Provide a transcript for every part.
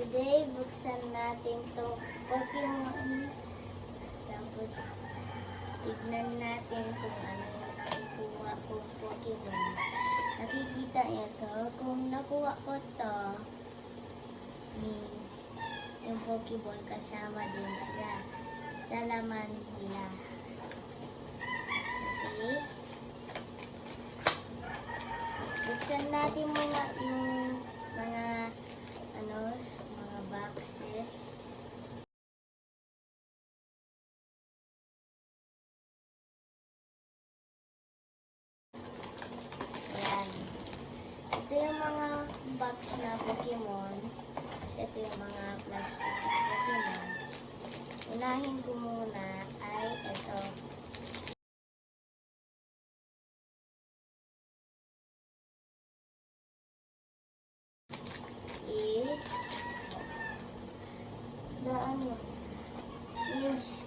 Today, buksan natin to Pokemon. Tapos, tignan natin kung ano yung nakuha kong Pokemon. Nakikita niyo to. Kung nakuha ko to, means yung Pokeball kasama din sila sa laman nila. Okay? Buksan natin muna yung mga boxes. Ayan. Ito yung mga box na Pokemon. Tapos ito yung mga plastic Pokemon. Unahin ko muna ay ito.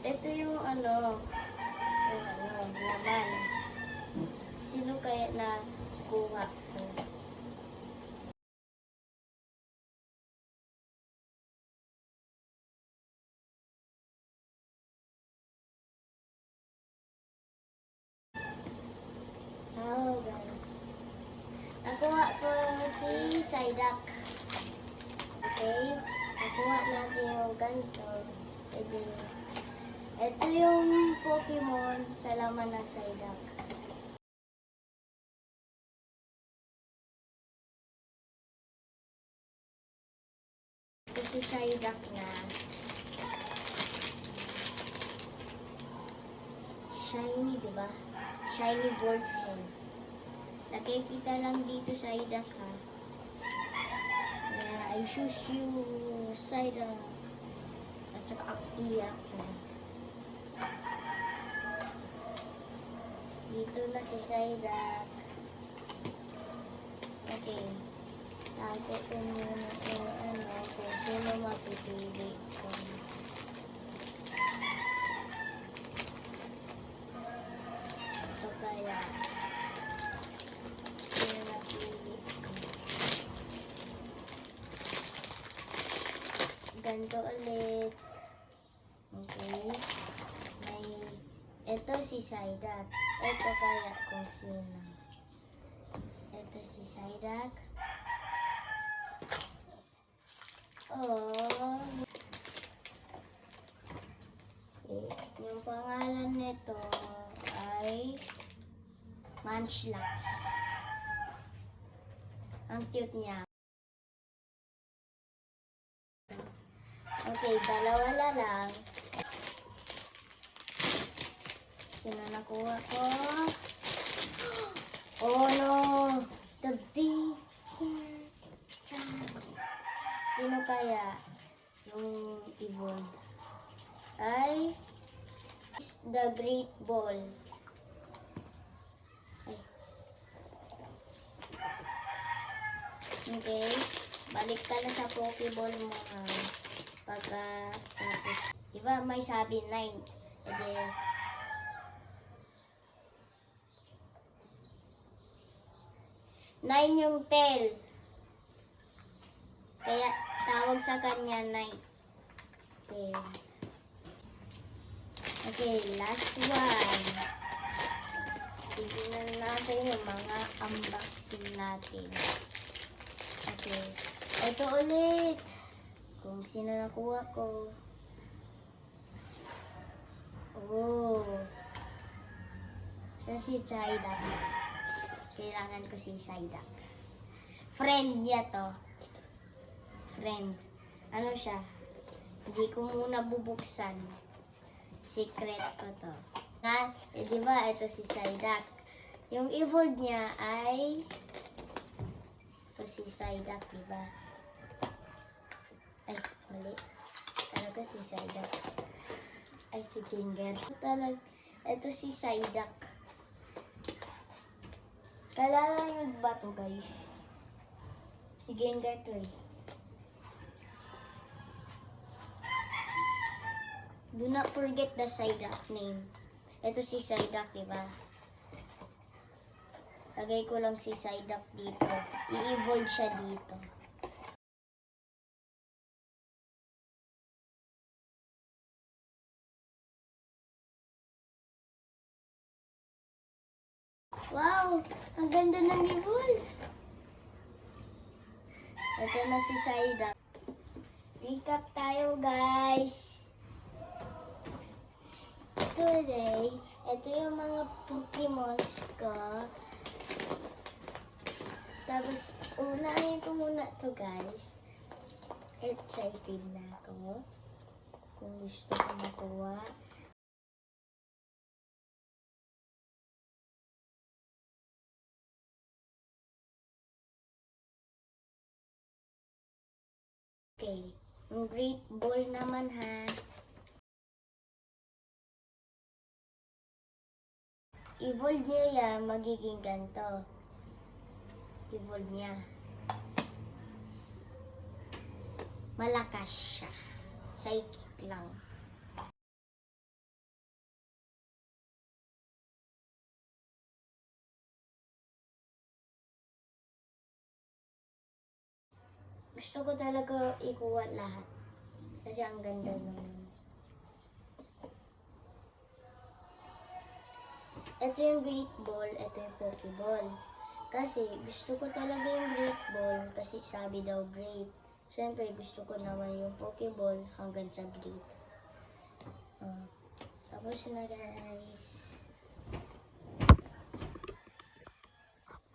Ito yung laman. Sino kaya na kuha ko? Oh, ganun. Nakuha ko si Psyduck. Okay? Nakuha natin yung ganito. Ito yung Pokemon sa laman ng Psyduck. Ito si Psyduck na shiny, diba? Shiny Bolt Head. Nakikita lang dito Psyduck, ha? I choose you, Psyduck. At saka iyak ko. Dito na si Psyduck. Okay. Tago ko muna kung sino mapipili ko. Ito kaya. Sino napili ko. Ganito ulit. Okay. Ito si Psyduck. Ito kaya kung sino. Ito si Psyduck. Oh. Yung pangalan nito ay Munchlax. Ang cute niya. Okay, dalawa na lang. Sino nakuha ko? Oh no! The big Sino kaya yung evolve? Ay, the Great Ball. Ay. Okay, balik ka na sa Pokeball mo. Tapos, diba may sabi 9? E di, 9 yung tail. Kaya tawag sa kanya 9. Okay. Okay, last one. Tignan natin yung mga unboxing natin. Okay. Ito ulit. Kung sino nakuha ko. Oh. Sa si Psyduck. Kailangan ko si Psyduck. Friend niya to. Friend. Ano siya? Hindi ko muna bubuksan. Secret ko to. Nga, diba ito si Psyduck. Yung evolved niya ay ito si Psyduck, diba? Ay, mali. Ano ko si Psyduck? Ay, si Gengar. Ito si Psyduck. Kalala nyo ba to, guys? Si Gengar to eh. Do not forget the Psyduck name. Ito si Psyduck, diba? Lagay ko lang si Psyduck dito. I-evolve siya dito. Wow! Ang ganda ng evolve! Ito na si Psyduck. Recap tayo, guys! Today, ito yung mga Pokemons ko. Tapos, unahin ko muna to, guys. Excited na ako. Kung gusto ko makuha. Okay. Yung Great Ball naman, ha. Evolve niya yan, magiging ganito. Evolve niya. Malakas siya. Psychic lang. Gusto ko talaga ikuha lahat. Kasi ang ganda naman. Ito yung Great Ball, ito yung Pokeball. Kasi gusto ko talaga yung Great Ball kasi sabi daw great. Siyempre gusto ko naman yung Pokeball hanggang sa great. Tapos na, guys.